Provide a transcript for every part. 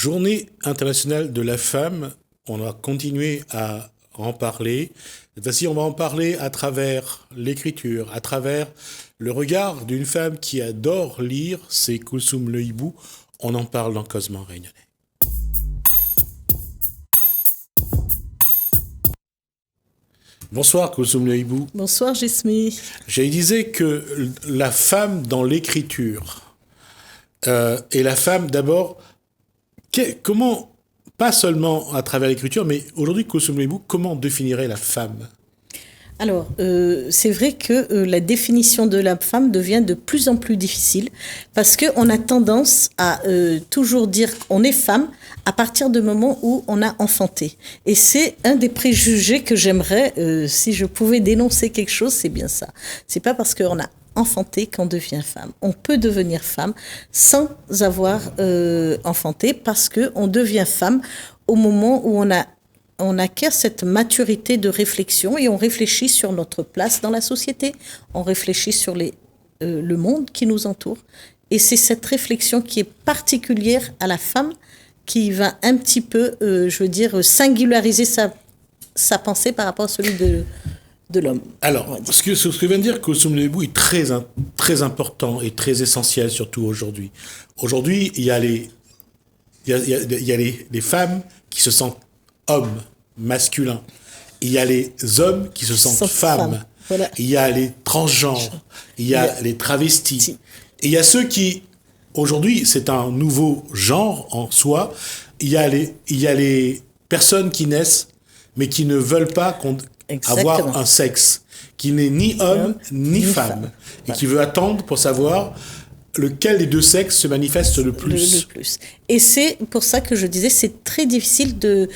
Journée internationale de la femme, on va continuer à en parler. Cette fois-ci, on va en parler à travers l'écriture, à travers le regard d'une femme qui adore lire, c'est Koulsoum Le Hibou. On en parle dans Cosmo Réunionnais. Bonsoir Koulsoum Le Hibou. Bonsoir Jesmi. Je disais que la femme dans l'écriture, et la femme d'abord, comment, pas seulement à travers l'écriture, mais aujourd'hui Koulsoum Le Hibou, comment définirait la femme ? Alors, c'est vrai que la définition de la femme devient de plus en plus difficile parce qu'on a tendance à toujours dire qu'on est femme à partir du moment où on a enfanté. Et c'est un des préjugés que j'aimerais, si je pouvais dénoncer quelque chose, c'est bien ça. C'est pas parce qu'on a enfanté qu'on devient femme. On peut devenir femme sans avoir enfanté parce qu'on devient femme au moment où on acquiert cette maturité de réflexion et on réfléchit sur notre place dans la société, on réfléchit sur le monde qui nous entoure. Et c'est cette réflexion qui est particulière à la femme qui va un petit peu, singulariser sa pensée par rapport à celui de l'homme. Alors, ce que vient de dire Koulsoum Le Hibou est très important et très essentiel, surtout aujourd'hui. Aujourd'hui, il y a les femmes qui se sentent hommes, masculins. Il y a les hommes qui se sentent femmes. Voilà. Il y a les transgenres. Il y a les travestis. Et il y a ceux qui, aujourd'hui, c'est un nouveau genre en soi. Il y a les personnes qui naissent, mais qui ne veulent pas avoir un sexe, qui n'est ni homme ni femme. Et qui veut attendre pour savoir lequel des deux sexes se manifeste le plus. Le plus. Et c'est pour ça que je disais, c'est très difficile de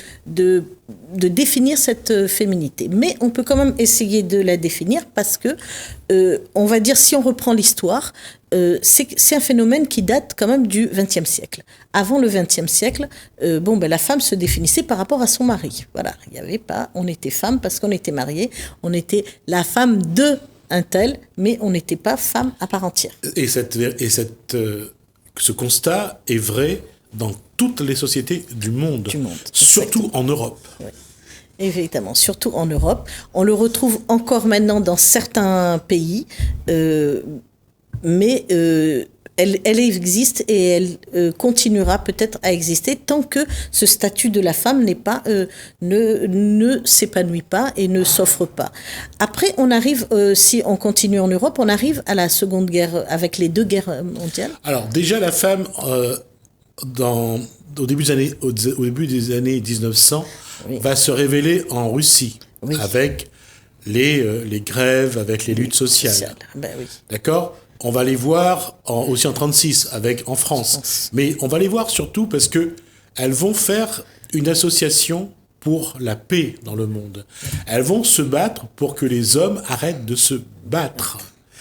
définir cette féminité. Mais on peut quand même essayer de la définir parce que, on va dire, si on reprend l'histoire, c'est un phénomène qui date quand même du XXe siècle. Avant le XXe siècle, la femme se définissait par rapport à son mari. Voilà, il n'y avait pas, on était femme parce qu'on était mariés, on était la femme de un tel, mais on n'était pas femme à part entière. Et ce constat est vrai dans toutes les sociétés du monde surtout en Europe. Oui. Évidemment, surtout en Europe. On le retrouve encore maintenant dans certains pays, mais elle existe et elle continuera peut-être à exister tant que ce statut de la femme ne s'épanouit pas et ne s'offre pas. Après, on arrive, si on continue en Europe, on arrive à la Seconde Guerre, avec les deux guerres mondiales. Alors déjà, la femme, au début des années 1900, va se révéler en Russie, avec les grèves, avec les luttes sociales. D'accord ? On va les voir aussi en 1936 en France. Mais on va les voir surtout parce que elles vont faire une association pour la paix dans le monde. Elles vont se battre pour que les hommes arrêtent de se battre.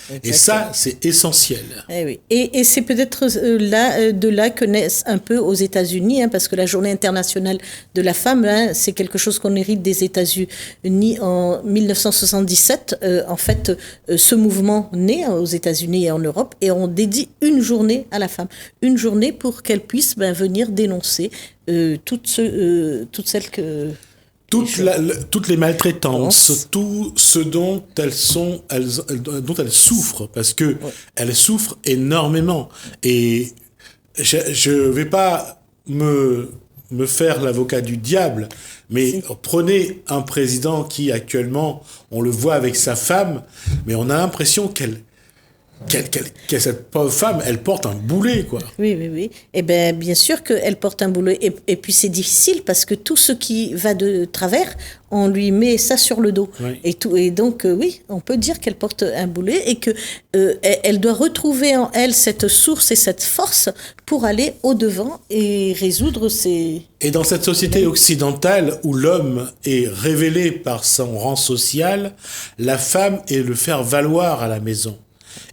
Exactement. Et ça, c'est essentiel. Oui. Et c'est peut-être de là que naissent un peu aux États-Unis, parce que la Journée internationale de la femme, c'est quelque chose qu'on hérite des États-Unis en 1977. En fait, ce mouvement naît aux États-Unis et en Europe, et on dédie une journée à la femme, une journée pour qu'elle puisse venir dénoncer toutes celles que... Toutes les maltraitances, tout ce dont elles souffrent, parce que elles souffrent énormément. Et je vais pas me faire l'avocat du diable, mais prenez un président qui actuellement, on le voit avec sa femme, mais on a l'impression que cette pauvre femme, elle porte un boulet, quoi. Oui. Eh bien sûr qu'elle porte un boulet. Et puis c'est difficile parce que tout ce qui va de travers, on lui met ça sur le dos. Oui. Et donc, on peut dire qu'elle porte un boulet et que elle doit retrouver en elle cette source et cette force pour aller au-devant et résoudre ses... Et dans cette société occidentale où l'homme est révélé par son rang social, la femme est le faire valoir à la maison.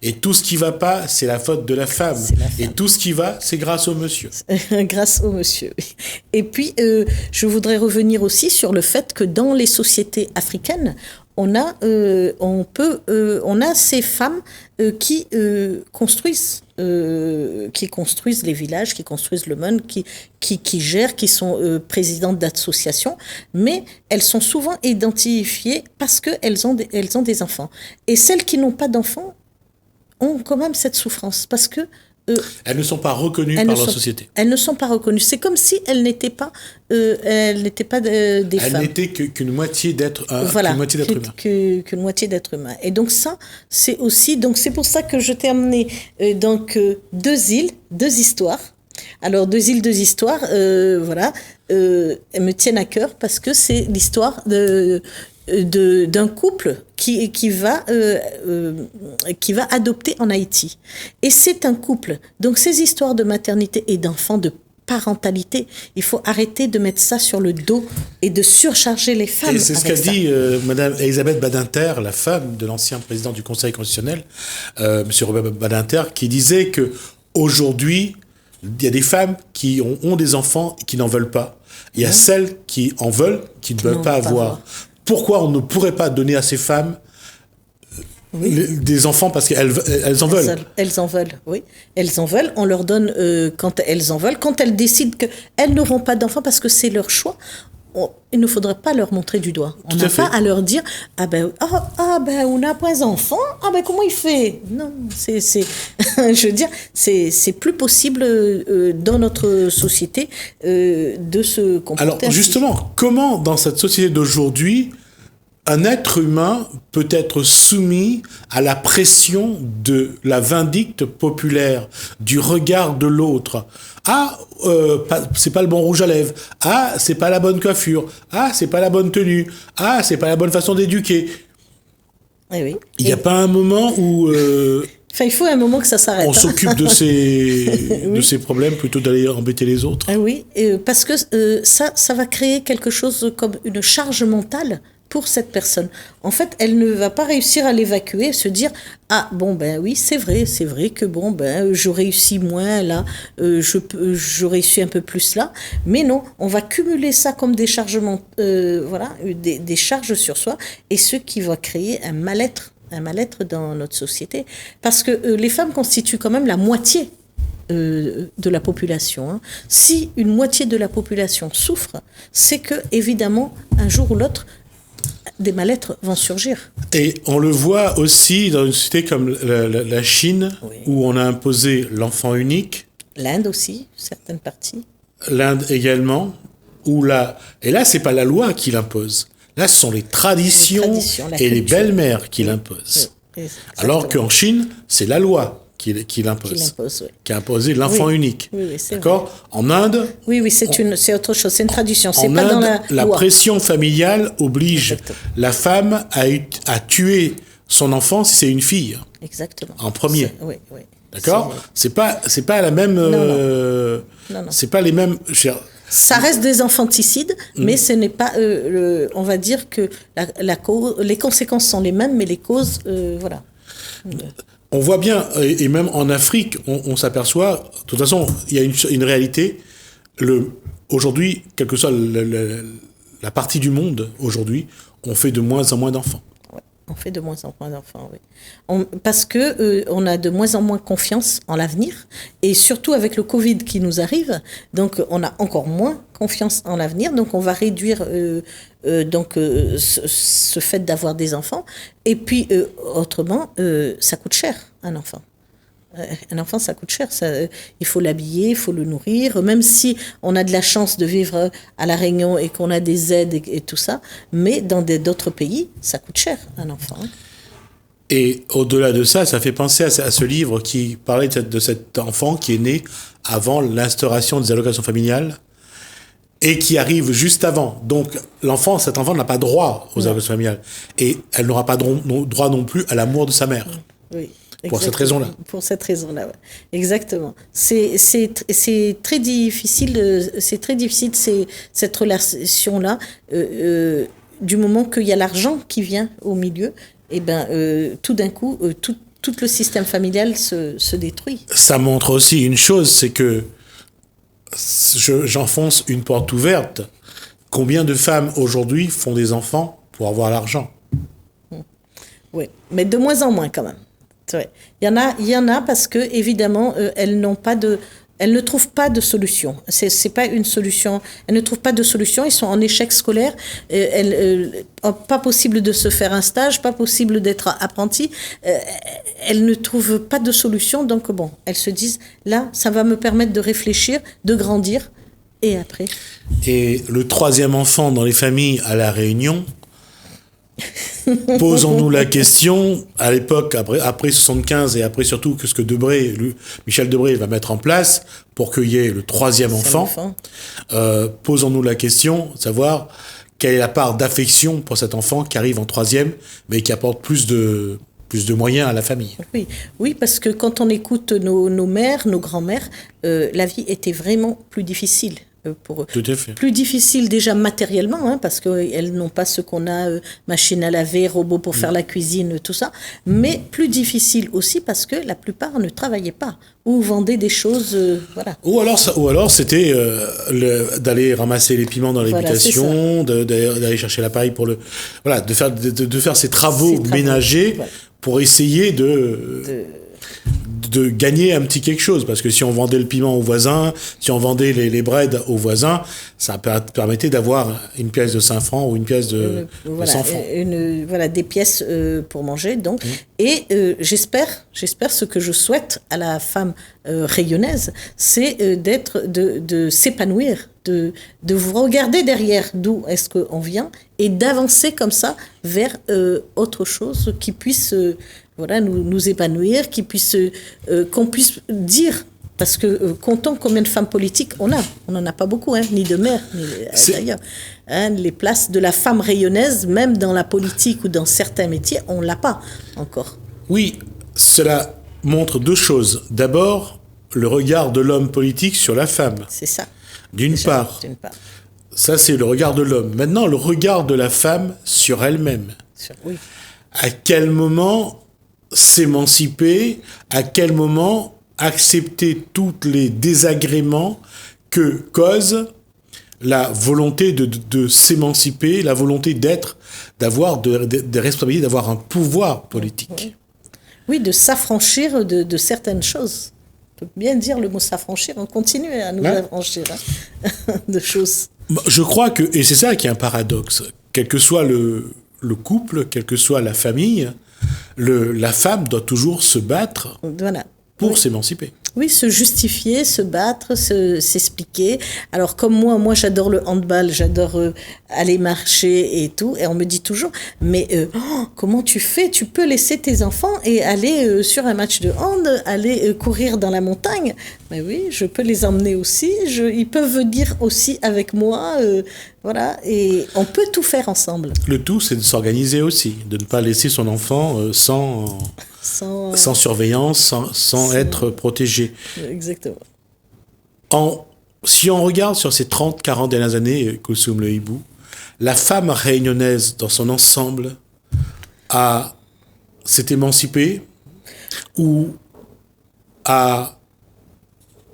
Et tout ce qui va pas, c'est la faute de la femme. Et tout ce qui va, c'est grâce au monsieur. Grâce au monsieur, oui. Et puis, je voudrais revenir aussi sur le fait que dans les sociétés africaines, on a ces femmes qui construisent les villages, qui construisent le monde, qui gèrent, qui sont présidentes d'associations, mais elles sont souvent identifiées parce qu'elles ont des enfants. Et celles qui n'ont pas d'enfants ont quand même cette souffrance, parce que elles ne sont pas reconnues par leur société. Elles ne sont pas reconnues. C'est comme si elles n'étaient pas, des femmes. Elles n'étaient qu'une moitié d'être humain. Qu'une moitié d'être humain. Et donc ça, c'est aussi... Donc c'est pour ça que je t'ai amené deux histoires. Alors, deux histoires, voilà, elles me tiennent à cœur parce que c'est l'histoire d'un couple qui va adopter en Haïti. Et c'est un couple. Donc, ces histoires de maternité et d'enfants, de parentalité, il faut arrêter de mettre ça sur le dos et de surcharger les femmes. Et c'est ce qu'a dit Madame Elisabeth Badinter, la femme de l'ancien président du Conseil constitutionnel, Monsieur Robert Badinter, qui disait que aujourd'hui, il y a des femmes qui ont des enfants et qui n'en veulent pas. Il y a celles qui en veulent, qui ne veulent pas avoir. Pourquoi on ne pourrait pas donner à ces femmes des enfants parce qu'elles en veulent? Elles en veulent, oui. Elles en veulent. On leur donne quand elles en veulent. Quand elles décident qu'elles n'auront pas d'enfants parce que c'est leur choix, il ne faudrait pas leur montrer du doigt. On n'a pas à leur dire on n'a pas d'enfant, comment il fait? Non, je veux dire, c'est plus possible dans notre société de se comporter. Alors justement, comment dans cette société d'aujourd'hui un être humain peut être soumis à la pression de la vindicte populaire, du regard de l'autre? C'est pas le bon rouge à lèvres. C'est pas la bonne coiffure. C'est pas la bonne tenue. C'est pas la bonne façon d'éduquer. Oui. Il n'y a pas un moment où... il faut un moment que ça s'arrête. On s'occupe de ces problèmes plutôt d'aller embêter les autres. Oui, parce que ça va créer quelque chose comme une charge mentale pour cette personne. En fait, elle ne va pas réussir à l'évacuer, se dire oui, c'est vrai que je réussis moins là, je réussis un peu plus là, mais non, on va cumuler ça comme des chargements, des charges sur soi, et ce qui va créer un mal-être dans notre société, parce que les femmes constituent quand même la moitié de la population. Si une moitié de la population souffre, c'est que évidemment un jour ou l'autre des mal-être vont surgir. Et on le voit aussi dans une société comme la Chine, où on a imposé l'enfant unique. L'Inde aussi, certaines parties. L'Inde également. Et là, c'est pas la loi qui l'impose. Là, ce sont les traditions et les belles-mères qui l'imposent. Alors qu'en Chine, c'est la loi qui l'impose. Qui a imposé l'enfant unique. Oui, c'est d'accord. Vrai. En Inde... Oui, c'est autre chose, c'est une tradition. C'est pas Inde, dans la loi. Pression familiale oblige la femme à tuer son enfant si c'est une fille. Exactement. En premier. Oui. D'accord. C'est pas la même... Non. C'est pas les mêmes... Ça reste des infanticides, mais ce n'est pas... on va dire que les conséquences sont les mêmes, mais les causes... voilà. On voit bien, et même en Afrique, on s'aperçoit, de toute façon, il y a une réalité. Aujourd'hui, quelle que soit la partie du monde, aujourd'hui, on fait de moins en moins d'enfants. Ouais, on fait de moins en moins d'enfants, oui. Parce que on a de moins en moins confiance en l'avenir, et surtout avec le Covid qui nous arrive, donc on a encore moins confiance en l'avenir, donc on va réduire ce fait d'avoir des enfants. Et puis, autrement, ça coûte cher, un enfant. Un enfant, ça coûte cher. Il faut l'habiller, il faut le nourrir, même si on a de la chance de vivre à La Réunion et qu'on a des aides et tout ça, mais dans d'autres pays, ça coûte cher, un enfant. Et au-delà de ça, ça fait penser à ce livre qui parlait de cet enfant qui est né avant l'instauration des allocations familiales, et qui arrive juste avant. Donc, cet enfant n'a pas droit aux allocations familiales. Et elle n'aura pas droit non plus à l'amour de sa mère. Oui. Pour cette raison-là. Pour cette raison-là, ouais. Exactement. C'est très difficile, cette relation-là, du moment qu'il y a l'argent qui vient au milieu, et tout d'un coup, tout le système familial se détruit. Ça montre aussi une chose, c'est que j'enfonce une porte ouverte. Combien de femmes aujourd'hui font des enfants pour avoir l'argent? Oui, mais de moins en moins quand même. Ouais. Il y en a parce que évidemment elles ne trouvent pas de solution. C'est pas une solution. Elles ne trouvent pas de solution. Ils sont en échec scolaire. Pas possible de se faire un stage, pas possible d'être apprenti. Elles ne trouvent pas de solution. Donc bon, elles se disent là, ça va me permettre de réfléchir, de grandir. Et après. Et le troisième enfant dans les familles à La Réunion. Posons-nous la question, à l'époque, après 75 et après surtout que ce que Michel Debré va mettre en place pour qu'il y ait le troisième enfant, posons-nous la question, savoir quelle est la part d'affection pour cet enfant qui arrive en troisième, mais qui apporte plus de moyens à la famille. Oui, parce que quand on écoute nos mères, nos grands-mères, la vie était vraiment plus difficile. Pour eux. Tout à fait. Plus difficile déjà matériellement, parce qu'elles n'ont pas ce qu'on a, machine à laver, robot pour faire la cuisine, tout ça, mais plus difficile aussi parce que la plupart ne travaillaient pas ou vendaient des choses, voilà. Ou alors c'était d'aller ramasser les piments dans l'habitation, d'aller chercher l'appareil pour de faire ces travaux ménagers pour essayer de gagner un petit quelque chose, parce que si on vendait le piment au voisin, si on vendait les breads au voisin, ça permettait d'avoir une pièce de 5 francs ou une pièce de 100 francs. Des pièces pour manger, donc. Et j'espère ce que je souhaite à la femme rayonnaise, c'est de s'épanouir, de vous regarder derrière d'où est-ce qu'on vient et d'avancer comme ça vers autre chose qui puisse nous épanouir, qu'on puisse dire, parce que comptons combien de femmes politiques on n'en a pas beaucoup, ni de mères, ni d'ailleurs. Les places de la femme rayonnaise, même dans la politique ou dans certains métiers, on l'a pas encore. Oui, cela montre deux choses. D'abord, le regard de l'homme politique sur la femme. C'est ça. D'une part. Ça, c'est le regard de l'homme. Maintenant, le regard de la femme sur elle-même. Oui. À quel moment s'émanciper, à quel moment accepter tous les désagréments que cause la volonté de s'émanciper, la volonté d'avoir des responsabilités, d'avoir un pouvoir politique. Oui, de s'affranchir de certaines choses. On peut bien dire le mot s'affranchir, on continue à nous affranchir de choses. Je crois que, et c'est ça qui est un paradoxe, quel que soit le couple, quelle que soit la famille, la femme doit toujours se battre pour s'émanciper. Oui, se justifier, se battre, s'expliquer. Alors comme moi j'adore le handball, j'adore aller marcher et tout, et on me dit toujours, mais comment tu fais ? Tu peux laisser tes enfants et aller sur un match de hand, aller courir dans la montagne ? Mais oui, je peux les emmener aussi, ils peuvent venir aussi avec moi, et on peut tout faire ensemble. Le tout, c'est de s'organiser aussi, de ne pas laisser son enfant sans surveillance, sans être protégé. Exactement. Si on regarde sur ces 30-40 dernières années, Koussoum Le Hibou, la femme réunionnaise dans son ensemble s'est émancipée ou a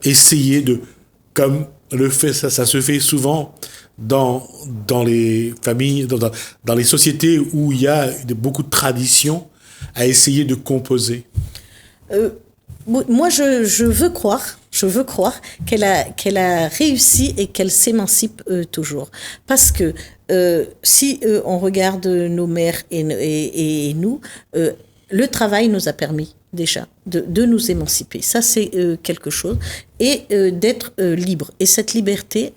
essayé comme ça se fait souvent dans les familles, dans les sociétés où il y a beaucoup de traditions, à essayer de composer. Moi, je veux croire qu'elle a réussi et qu'elle s'émancipe toujours. Parce que si on regarde nos mères et nous, le travail nous a permis déjà de nous émanciper. Ça, c'est quelque chose. Et d'être libre. Et cette liberté,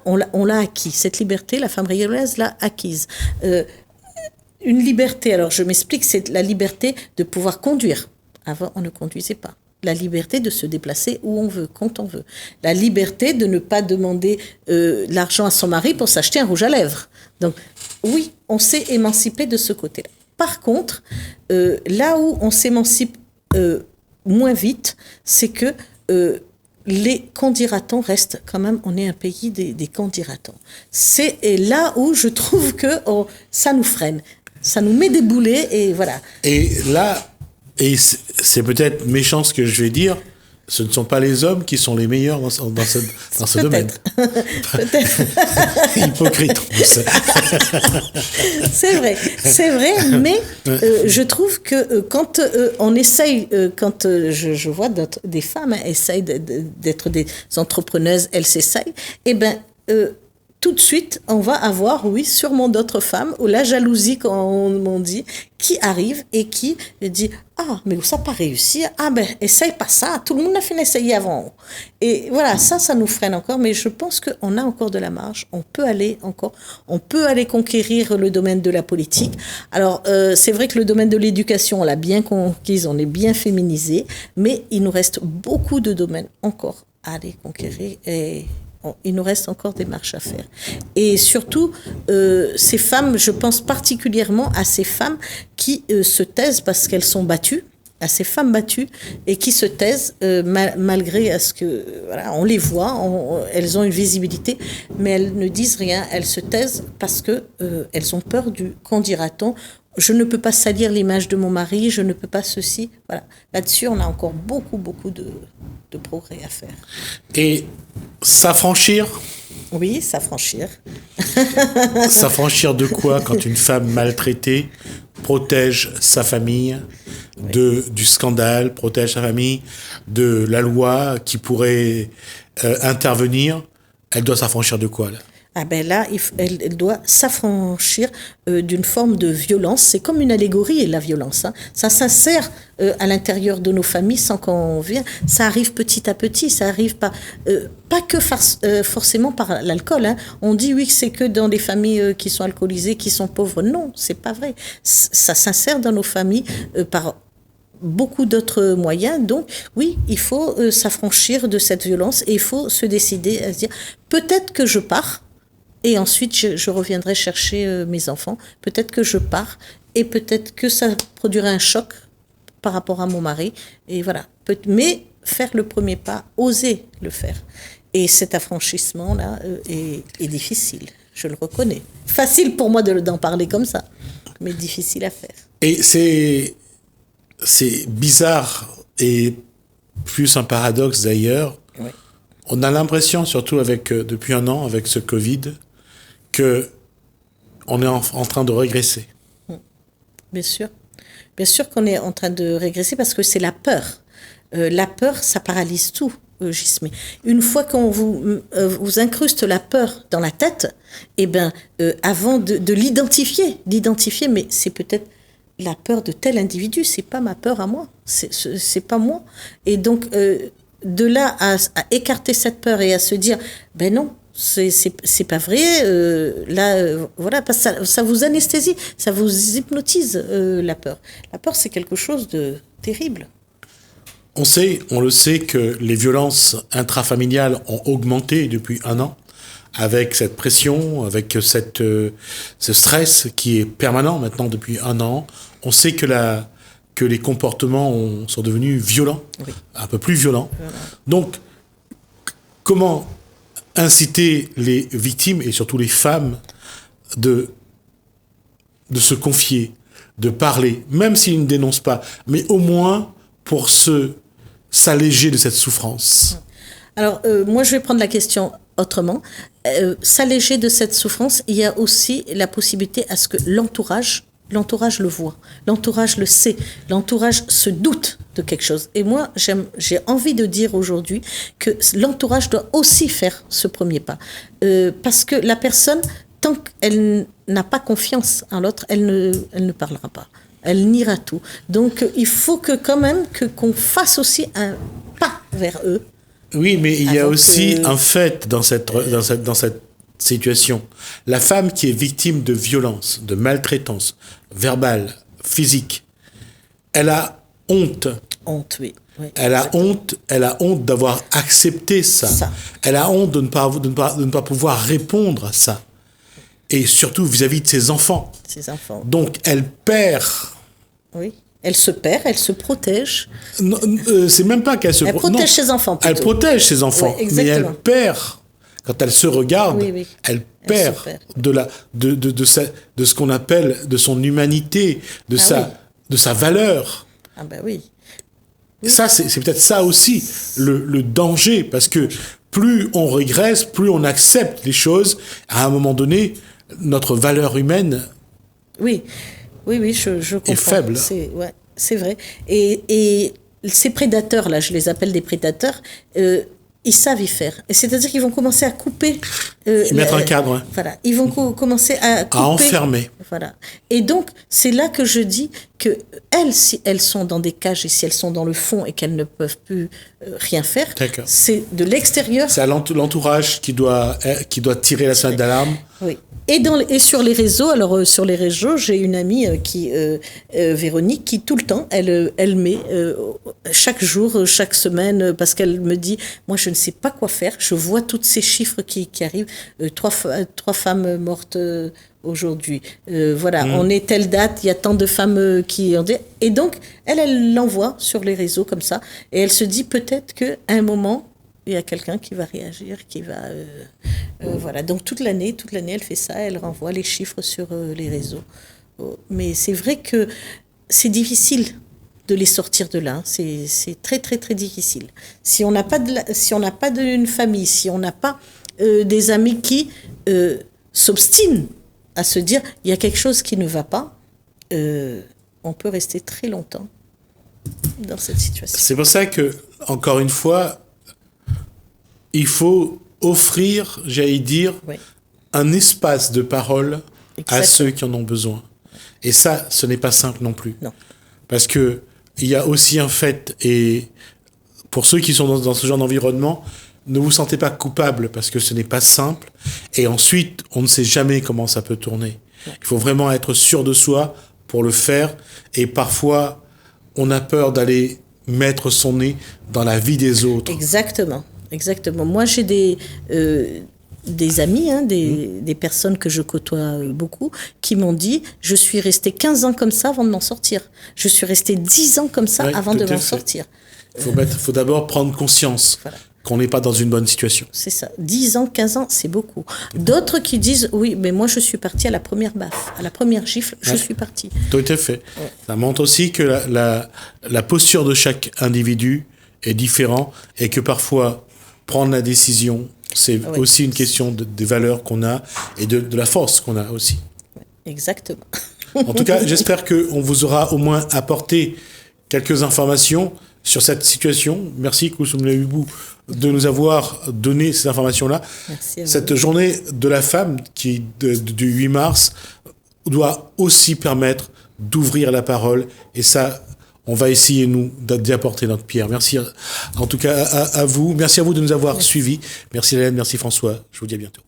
on l'a acquis. Cette liberté, la femme rayonnaise l'a acquise. Une liberté, alors je m'explique, c'est la liberté de pouvoir conduire. Avant, on ne conduisait pas. La liberté de se déplacer où on veut, quand on veut. La liberté de ne pas demander l'argent à son mari pour s'acheter un rouge à lèvres. Donc, oui, on s'est émancipé de ce côté-là. Par contre, là où on s'émancipe moins vite, c'est que les qu'en-dira-t-on restent quand même, on est un pays des qu'en-dira-t-on. C'est là où je trouve que ça nous freine. Ça nous met des boulets et voilà. Et là, et c'est peut-être méchant ce que je vais dire, ce ne sont pas les hommes qui sont les meilleurs dans ce domaine. Peut-être. Hypocrite. C'est vrai, mais je trouve que quand on essaye, quand je vois des femmes essayent d'être des entrepreneuses, elles s'essayent, eh ben tout de suite, on va avoir, oui, sûrement d'autres femmes, ou la jalousie, comme on dit, qui arrive et qui dit « Ah, mais ça n'a pas réussi. Ah, ben, essaye pas ça. Tout le monde a fait essayer avant. » Et voilà, ça nous freine encore. Mais je pense qu'on a encore de la marge. On peut aller conquérir le domaine de la politique. Alors, c'est vrai que le domaine de l'éducation, on l'a bien conquise, on est bien féminisé, mais il nous reste beaucoup de domaines encore à aller conquérir et il nous reste encore des marches à faire. Et surtout, ces femmes, je pense particulièrement à ces femmes qui se taisent parce qu'elles sont battues, à ces femmes battues et qui se taisent malgré à ce que, voilà, on les voit, elles ont une visibilité, mais elles ne disent rien, elles se taisent parce que elles ont peur du « qu'en dira-t-on ». Je ne peux pas salir l'image de mon mari, je ne peux pas ceci. Voilà. Là-dessus, on a encore beaucoup de progrès à faire. Et s'affranchir ? Oui, s'affranchir. S'affranchir de quoi quand une femme maltraitée protège sa famille du scandale, protège sa famille de la loi qui pourrait intervenir? Elle doit s'affranchir de quoi, là? Ah ben là, elle doit s'affranchir d'une forme de violence. C'est comme une allégorie, la violence. Hein. Ça s'insère à l'intérieur de nos familles sans qu'on vienne. Ça arrive petit à petit. Ça arrive pas que forcément par l'alcool. Hein. On dit oui que c'est que dans les familles qui sont alcoolisées, qui sont pauvres. Non, c'est pas vrai. Ça s'insère dans nos familles par beaucoup d'autres moyens. Donc, oui, il faut s'affranchir de cette violence et il faut se décider à se dire peut-être que je pars. Et ensuite, je reviendrai chercher mes enfants. Peut-être que je pars et peut-être que ça produira un choc par rapport à mon mari. Et voilà. Mais faire le premier pas, oser le faire. Et cet affranchissement-là est difficile, je le reconnais. Facile pour moi d'en parler comme ça, mais difficile à faire. Et c'est bizarre et plus un paradoxe d'ailleurs. Oui. On a l'impression, surtout depuis un an, avec ce Covid, qu'on est en train de régresser. Bien sûr. Bien sûr qu'on est en train de régresser parce que c'est la peur. La peur, ça paralyse tout, Gismé. Une fois qu'on vous incruste la peur dans la tête, eh ben, avant de l'identifier, mais c'est peut-être la peur de tel individu, c'est pas ma peur à moi, c'est pas moi. Et donc, de là à écarter cette peur et à se dire, ben non, c'est pas vrai, voilà, parce que ça vous anesthésie, ça vous hypnotise, la peur. La peur, c'est quelque chose de terrible. On le sait que les violences intrafamiliales ont augmenté depuis un an, avec cette pression, avec ce stress qui est permanent maintenant depuis un an. On sait que les comportements sont devenus violents, oui. Un peu plus violents. Voilà. Donc, comment inciter les victimes et surtout les femmes de se confier, de parler, même s'ils ne dénoncent pas, mais au moins pour s'alléger de cette souffrance? Alors, moi, je vais prendre la question autrement. S'alléger de cette souffrance, il y a aussi la possibilité à ce que l'entourage le voit, l'entourage le sait, l'entourage se doute de quelque chose. Et moi, j'ai envie de dire aujourd'hui que l'entourage doit aussi faire ce premier pas. Parce que la personne, tant qu'elle n'a pas confiance en l'autre, elle ne parlera pas. Elle niera tout. Donc, il faut quand même qu'on fasse aussi un pas vers eux. Oui, mais il y a aussi un fait dans cette situation. La femme qui est victime de violence, de maltraitance verbale, physique, elle a honte. Honte, oui. Elle a honte d'avoir accepté ça. Elle a honte de ne pas pouvoir répondre à ça. Et surtout vis-à-vis de ses enfants. Donc elle perd. Oui. Elle se perd, elle se protège. Non, c'est même pas qu'elle se protège. Elle protège ses enfants. Plutôt. Elle protège ses enfants, oui, mais elle perd. Quand elle se regarde, oui. Elle perd de ce qu'on appelle de son humanité, de sa valeur. Ah ben oui. Ça, c'est peut-être ça aussi, le danger, parce que plus on régresse, plus on accepte les choses, à un moment donné, notre valeur humaine je comprends. est faible. C'est vrai. Et ces prédateurs-là, je les appelle des prédateurs, ils savent y faire. Et c'est-à-dire qu'ils vont commencer à couper. Mettre un cadre. Voilà. Ils vont commencer à couper. À enfermer. Voilà. Et donc, c'est là que je dis que si elles sont dans des cages et si elles sont dans le fond et qu'elles ne peuvent plus rien faire, c'est de l'extérieur. C'est à l'entourage qui doit tirer la sonnette d'alarme. Oui. Et sur les réseaux, alors sur les réseaux, j'ai une amie Véronique, qui tout le temps, elle met chaque jour, chaque semaine, parce qu'elle me dit, moi je ne sais pas quoi faire, je vois tous ces chiffres qui arrivent, 3 femmes mortes aujourd'hui, on est telle date, il y a tant de femmes qui ont dit, et donc elle l'envoie sur les réseaux comme ça, et elle se dit peut-être qu'à un moment, il y a quelqu'un qui va réagir, qui va... Donc toute l'année, elle fait ça, elle renvoie les chiffres sur les réseaux. Mais c'est vrai que c'est difficile de les sortir de là. C'est très, très, très difficile. Si on n'a pas d'une famille, si on n'a pas des amis qui s'obstinent à se dire il y a quelque chose qui ne va pas, on peut rester très longtemps dans cette situation. C'est pour ça que, encore une fois, il faut offrir, j'allais dire, un espace de parole à ceux qui en ont besoin. Et ça, ce n'est pas simple non plus. Non. Parce que il y a aussi un fait, et pour ceux qui sont dans ce genre d'environnement, ne vous sentez pas coupable parce que ce n'est pas simple. Et ensuite, on ne sait jamais comment ça peut tourner. Il faut vraiment être sûr de soi pour le faire. Et parfois, on a peur d'aller mettre son nez dans la vie des autres. Exactement. Moi, j'ai des amis, des personnes que je côtoie beaucoup, qui m'ont dit « Je suis restée 15 ans comme ça avant de m'en sortir. Je suis restée 10 ans comme ça avant de m'en sortir. » Il faut d'abord prendre conscience qu'on n'est pas dans une bonne situation. C'est ça. 10 ans, 15 ans, c'est beaucoup. D'autres qui disent « Oui, mais moi, je suis partie à la première baffe, à la première gifle, je suis partie. » Tout à fait. Ouais. Ça montre aussi que la posture de chaque individu est différente et que parfois, prendre la décision, c'est aussi une question des valeurs qu'on a et de la force qu'on a aussi. Exactement. En tout cas, j'espère qu'on vous aura au moins apporté quelques informations sur cette situation. Merci, Koussoum Leibou, de nous avoir donné ces informations-là. Merci à vous. Cette journée de la femme du 8 mars doit aussi permettre d'ouvrir la parole. Et ça, on va essayer, nous, d'y apporter notre pierre. Merci en tout cas à vous. Merci à vous de nous avoir suivis. Merci Hélène, merci François. Je vous dis à bientôt.